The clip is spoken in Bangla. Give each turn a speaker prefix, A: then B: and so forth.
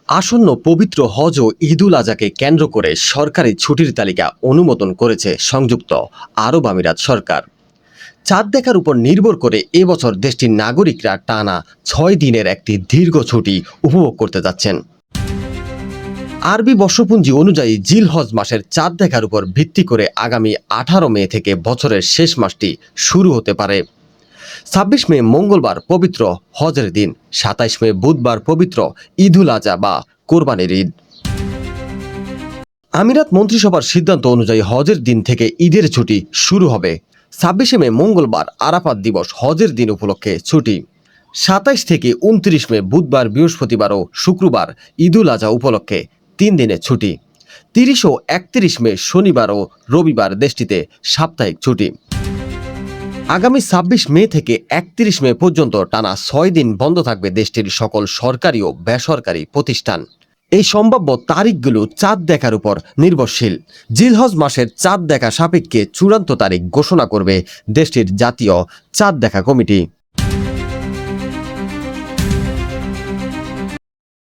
A: আসন্ন পবিত্র হজ ও ঈদুল আজহাকে কেন্দ্র করে সরকারি ছুটির তালিকা অনুমোদন করেছে সংযুক্ত আরব আমিরাত সরকার। চাঁদ দেখার উপর নির্ভর করে এবছর দেশটির নাগরিকরা টানা ৬ দিনের একটি দীর্ঘ ছুটি উপভোগ করতে যাচ্ছেন। আরবি বর্ষপঞ্জি অনুযায়ী জিলহজ মাসের চাঁদ দেখার উপর ভিত্তি করে আগামী ১৮ মে থেকে বছরের শেষ মাসটি শুরু হতে পারে। ২৬ মে মঙ্গলবার পবিত্র হজের দিন, ২৭ মে বুধবার পবিত্র ঈদুল আজহা বা কোরবানির ঈদ। আমিরাত মন্ত্রিসভার সিদ্ধান্ত অনুযায়ী হজের দিন থেকে ঈদের ছুটি শুরু হবে। ২৬ মে মঙ্গলবার আরাফাত দিবস হজের দিন উপলক্ষে ছুটি। ২৭ থেকে ২৯ মে বুধবার, বৃহস্পতিবার ও শুক্রবার ঈদুল আজহা উপলক্ষে ৩ দিনের ছুটি। ৩০ ও ৩১ মে শনিবার ও রবিবার দেশটিতে সাপ্তাহিক ছুটি। আগামী ২৬ মে থেকে ৩১ মে পর্যন্ত টানা ৬ দিন বন্ধ থাকবে দেশটির সকল সরকারি ও বেসরকারি প্রতিষ্ঠান। এই সম্ভাব্য তারিখগুলো চাঁদ দেখার উপর নির্ভরশীল। জিলহজ মাসের চাঁদ দেখা সাপেক্ষে চূড়ান্ত তারিখ ঘোষণা করবে দেশটির জাতীয় চাঁদ দেখা কমিটি।